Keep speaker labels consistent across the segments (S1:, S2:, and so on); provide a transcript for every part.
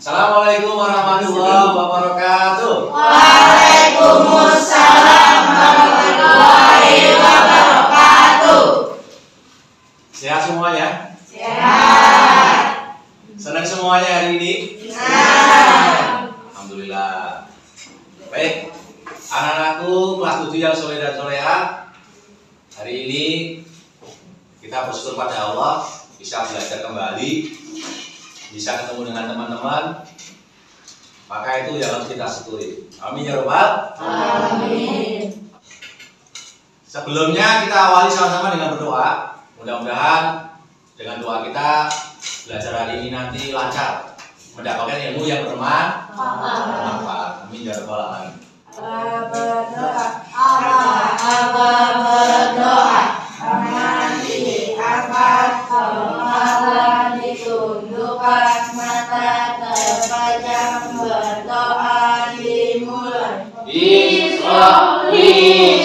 S1: Assalamualaikum warahmatullahi wabarakatuh.
S2: Waalaikumsalam warahmatullahi wabarakatuh.
S1: Sehat semuanya?
S2: Sehat.
S1: Senang semuanya hari ini?
S2: Senang.
S1: Alhamdulillah. Baik, anak-anakku kelas 7 yang soleh dan soleha, hari ini kita bersyukur pada Allah bisa belajar kembali, bisa ketemu dengan teman-teman. Maka itu yang harus kita syukuri. Amin ya Rabbal.
S2: Amin.
S1: Sebelumnya kita awali sama-sama dengan berdoa. Mudah-mudahan dengan doa kita belajar hari ini nanti lancar, mendapatkan ilmu yang bermanfaat. Amin ya Rabbal alamin.
S2: Berdoa menanti akan kemahalan ditundukkan mata terpajang berdoa dimulai. Bismillah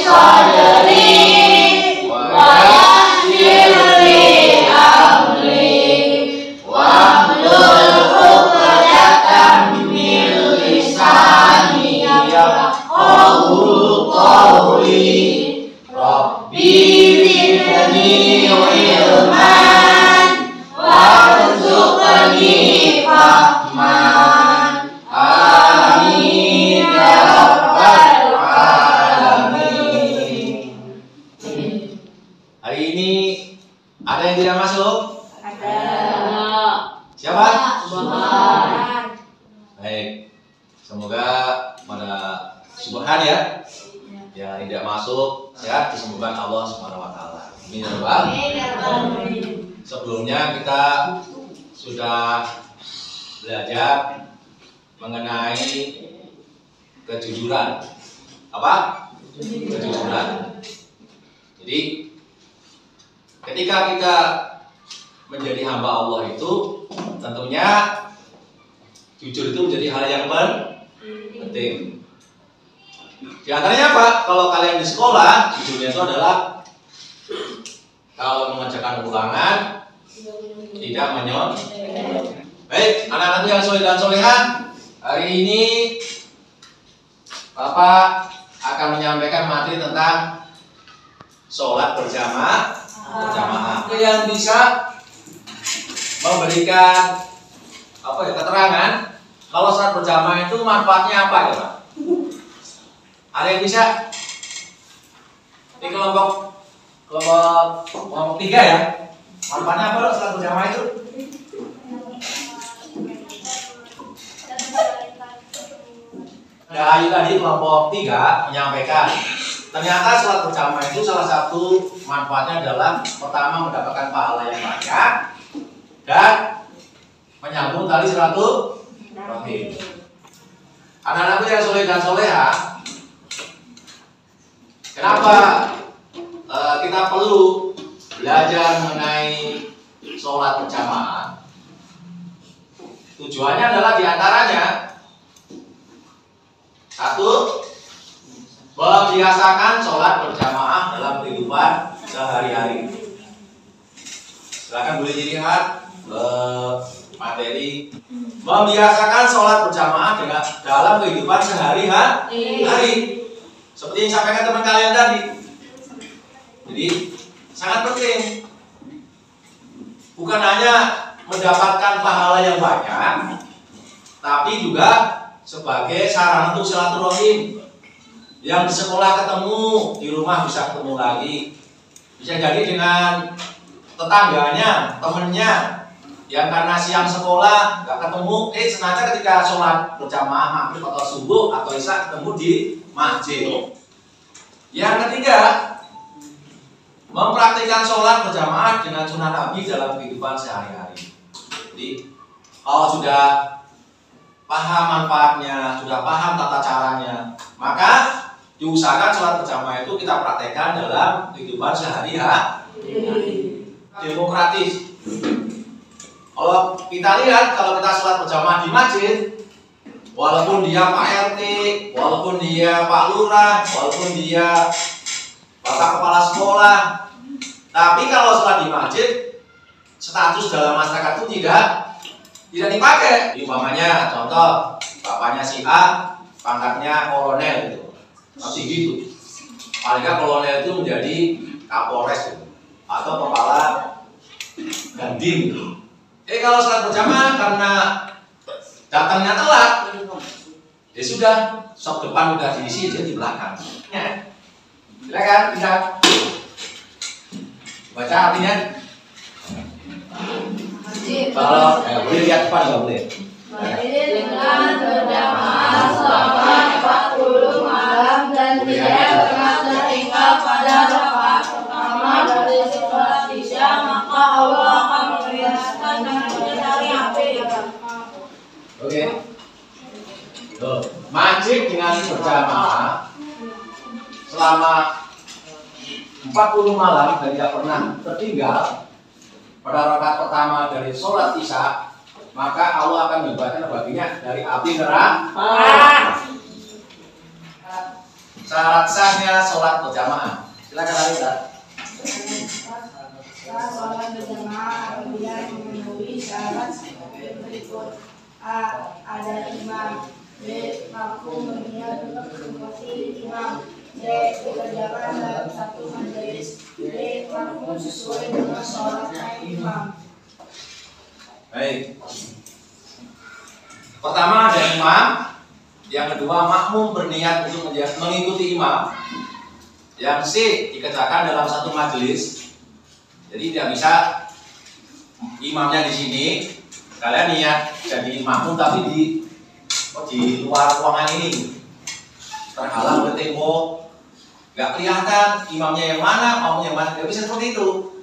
S2: sadri wa yassir li amri wahlul 'uqdatam min lisani yafqahu qawli. Rabbi zidni ilman warzuqni fahman. Amin ya rabbal alamin.
S1: Hari ini ada yang tidak masuk?
S2: Ada.
S1: Siapa?
S2: Subhan.
S1: Baik. Semoga pada Subhan ya. Yang tidak masuk sehat disembuhkan Allah Subhanahu wa taala. Amin ya rabbal. Sebelumnya kita sudah belajar mengenai kejujuran. Apa? Kejujuran. Jadi ketika kita menjadi hamba Allah itu tentunya jujur itu menjadi hal yang penting. Di antaranya apa? Kalau kalian di sekolah, jujurnya itu adalah kalau mengerjakan ulangan tidak menyontek. Baik, anak-anak yang soleh dan soleha, hari ini Bapak akan menyampaikan materi tentang sholat berjamaah. Yang bisa memberikan keterangan kalau sholat berjamaah itu manfaatnya apa ya Pak? Ada yang bisa? Ini kelompok 3 ya. Manfaatnya apa dong sholat berjamaah itu? Ya, Ayu tadi kelompok 3 menyampaikan ternyata sholat berjamaah itu salah satu manfaatnya adalah pertama mendapatkan pahala yang banyak dan menyambung tali silaturahim. Anak-anakku yang soleh dan soleha, kenapa kita perlu belajar mengenai sholat berjamaah? Tujuannya adalah diantaranya satu, membiasakan sholat berjamaah dalam kehidupan sehari-hari. Silakan boleh dilihat materi membiasakan sholat berjamaah dalam kehidupan sehari-hari. Seperti yang disampaikan teman kalian tadi. Jadi sangat penting. Bukan hanya mendapatkan pahala yang banyak, tapi juga sebagai sarana untuk silaturahim. Yang di sekolah ketemu, di rumah bisa ketemu lagi. Bisa jadi dengan tetangganya, temennya, yang karena siang sekolah nggak ketemu, sengaja ketika sholat berjamaah maghrib atau subuh atau isya ketemu di masjid. Yang ketiga, mempraktikkan sholat berjamaah dengan sunnah Nabi dalam kehidupan sehari-hari. Jadi kalau sudah paham manfaatnya, sudah paham tata caranya, maka diusahakan sholat berjamaah itu kita praktekkan dalam kehidupan sehari-hari. Demokratis. Kalau kita lihat, kalau kita sholat berjamaah di masjid, walaupun dia Pak RT, walaupun dia Pak Lurah, walaupun dia Bapak Kepala Sekolah, tapi kalau sholat di masjid, status dalam masyarakat itu tidak tidak dipakai. Umpamanya contoh, bapaknya si A pangkatnya kolonel gitu, masih gitu. Paling nggak kolonel itu menjadi kapolres gitu, atau kepala dandim gitu. Kalau sholat berjamaah karena datangnya telat, ya sudah, sok depan udah diisi, dia di belakang. Ya. Silakan, bisa baca artinya. Kalau boleh lihat depan nggak boleh?
S2: Dengan berjamaah selama 40 malam dan tidak pernah tertinggal pada rakaat pertama dari sholat isya, maka Allah akan membebaskan dirinya dari api.
S1: Oke. Tuh, wajib dengan berjamaah selama 40 malam dan tidak pernah tertinggal pada rakaat pertama dari sholat isya, maka Allah akan membebaskan baginya dari api neraka. Syarat sahnya sholat berjamaah. Silakan Alisa.
S2: Sholat berjamaah apabila memenuhi syarat sebagai berikut: A. Ada imam. B. Makmum berniat untuk mengikuti imam. C. Dikerjakan dalam satu majelis. D. Makmum sesuai dengan sholatnya imam.
S1: Baik. Pertama ada imam, yang kedua makmum berniat untuk mengikuti imam, yang C dikerjakan dalam satu majelis. Jadi tidak bisa imamnya di sini, kalian niat jadi makmum tapi di luar ruangan ini, terhalang oleh tembok, nggak kelihatan imamnya yang mana, makmumnya yang mana, nggak bisa seperti itu.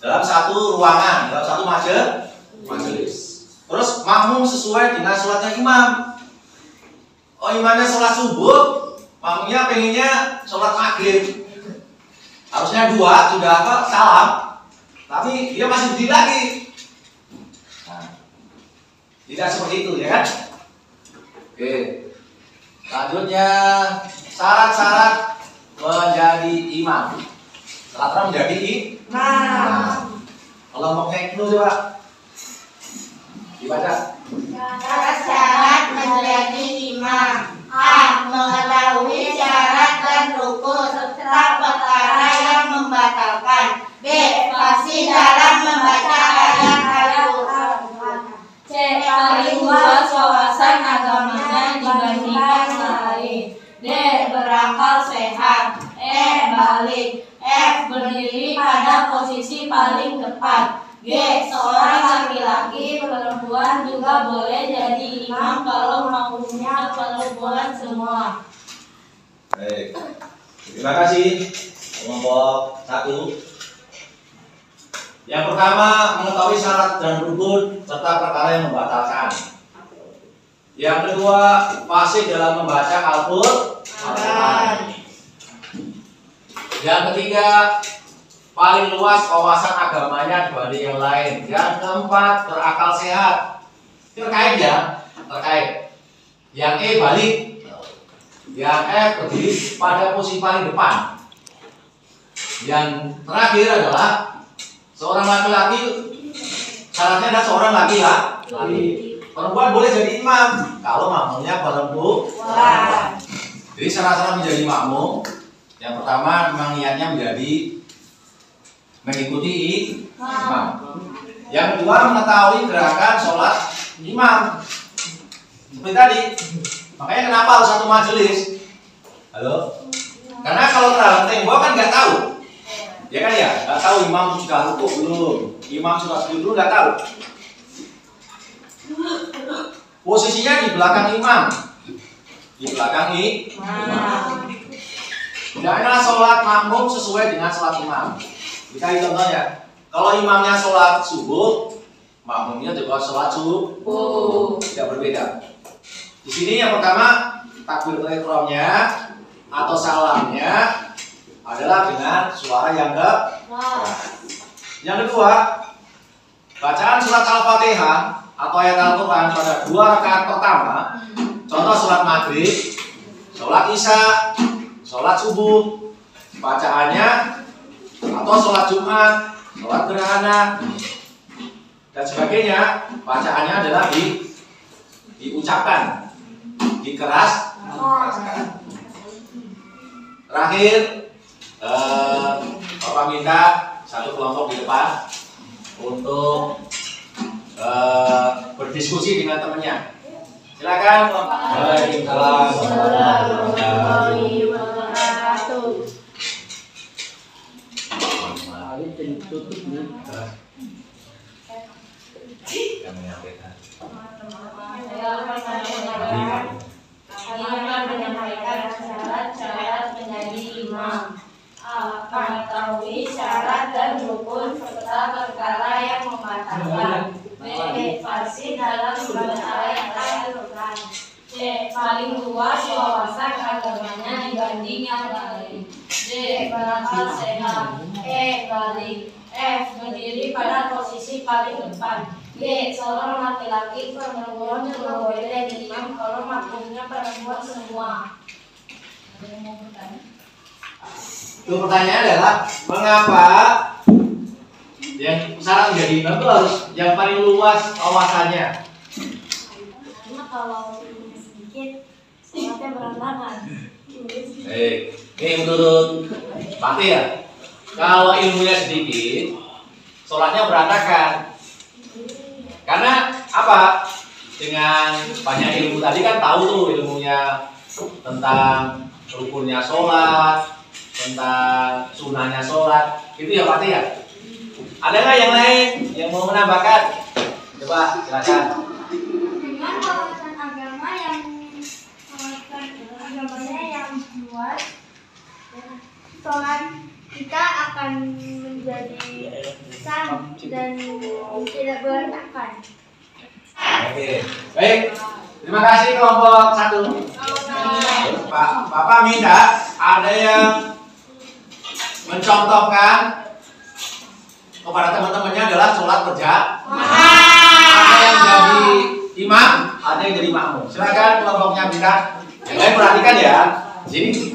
S1: Dalam satu ruangan, dalam satu majelis. Terus makmum sesuai dengan sholatnya imam. Oh, imamnya sholat subuh, makmumnya pengennya sholat maghrib. Harusnya 2 sudah salam, tapi dia masih berdiri lagi. Nah, tidak seperti itu ya kan? Oke. Selanjutnya syarat-syarat menjadi imam. Syarat menjadi imam. Kelompoknya itu coba dibaca.
S2: Syarat-syarat menjadi imam: A. Mengetahui syarat dan rukun serta perkara yang membatalkan. B. Fasih dalam membaca ayat-ayat Al-Quran. C. Paling luas wawasan agamanya dibandingkan lain. D. Berakal sehat. E. Balik. F. Berdiri pada posisi paling tepat. G. Seorang laki-laki perempuan juga boleh jadi imam kalau makmumnya perempuan semua.
S1: Baik. Terima kasih kelompok 1. Yang pertama, mengetahui syarat dan rukun serta perkara yang membatalkan. Yang kedua, fasih dalam membaca Al-Quran. Yang ketiga, paling luas wawasan agamanya dibanding yang lain. Yang keempat, berakal sehat. Terkait ya, terkait. Yang E balik. Yang F berdiri pada posisi paling depan. Yang terakhir adalah seorang laki-laki, syaratnya adalah seorang laki-laki. Perempuan boleh jadi imam kalau makmumnya perempuan. Jadi syarat-syarat menjadi makmum, yang pertama memang niatnya menjadi mengikuti imam. Yang kedua, mengetahui gerakan sholat imam. Seperti tadi. Makanya kenapa harus satu majelis? Halo? Karena kalau terhalang tembok kan nggak tahu. Ya kan ya? Nggak tahu imam sudah rukuk belum, imam sudah sujud belum, nggak tahu. Posisinya di belakang imam. Di belakang imam. Hendaknya sholat makmum sesuai dengan sholat imam. Kita contohnya, kalau imamnya sholat subuh, makmumnya juga sholat subuh, tidak berbeda. Di sini yang pertama, takbiratul ihramnya atau salamnya adalah dengan suara yang keras. Yang kedua, bacaan surat Al-Fatihah atau ayat Al-Quran pada 2 rakaat pertama, contoh sholat maghrib, sholat isya, sholat subuh, bacaannya atau sholat Jumat, sholat gerhana, dan sebagainya. Bacaannya adalah diucapkan, dikeras. Terakhir, Bapak minta satu kelompok di depan untuk berdiskusi dengan temannya. Silakan. Waalaikumsalam warahmatullahi wabarakatuh. Yang menyampaikan.
S2: Menyampaikan syarat-syarat menjadi imam, mengetahui syarat dan rukun serta perkara yang membatalkan. B. Fasih dalam membaca ayat-ayat Al-Quran. C. Paling luas wawasan agamanya dibanding yang lain. D. Berakal sehat. E. Balik. F. Berdiri pada posisi paling depan. G. Seorang laki-laki perempuan yang boleh jadi imam kalau makmumnya perempuan semua. Ada yang mau bertanya?
S1: Itu pertanyaannya adalah mengapa yang syarat menjadi imam itu harus yang paling luas wawasannya?
S2: Karena kalau ilmunya sedikit, sholatnya berantakan.
S1: Ini menurut Pati ya. Kalau ilmunya sedikit, sholatnya berantakan. Karena apa? Dengan banyak ilmu tadi kan tahu tuh ilmunya tentang rukunnya sholat, tentang sunnahnya sholat, itu ya Pati ya. Ada nggak yang lain yang mau menambahkan? Coba silakan.
S2: Dengan wawasan agama yang agamanya yang luas, sholat kita akan menjadi sah dan tidak berantakan.
S1: Oke, baik. Terima kasih kelompok 1. Bapak minta ada yang mencontohkan kepada teman-temannya adalah sholat berjamaah. Ada yang jadi imam, ada yang jadi makmum. Silakan kelompoknya minta. Yang lain perhatikan ya. Sini.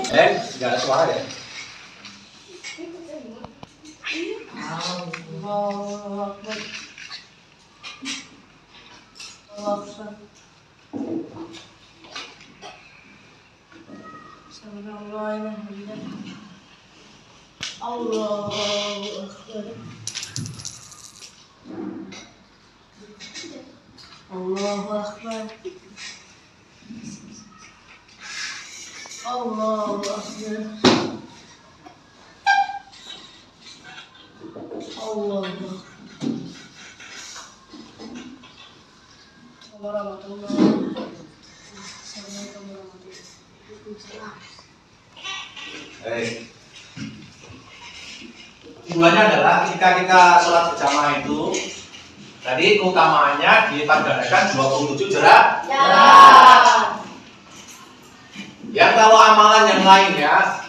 S1: Tidak ada suara ya.
S2: Allahu Akbar. Allahu Akbar. Allahu Akbar.
S1: Tujuannya adalah ketika kita sholat berjamaah itu, tadi keutamaannya ditandadakan 27 jarak. Yang kalau amalan yang lainnya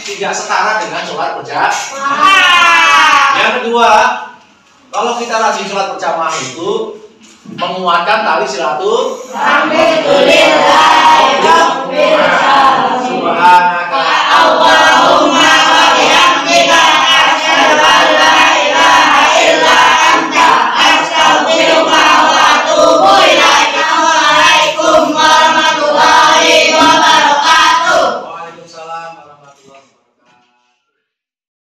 S1: tidak setara dengan sholat berjamaah. Yang kedua, kalau kita rajin sholat berjamaah itu menguatkan tali silaturahmi. Subhanaka Allah.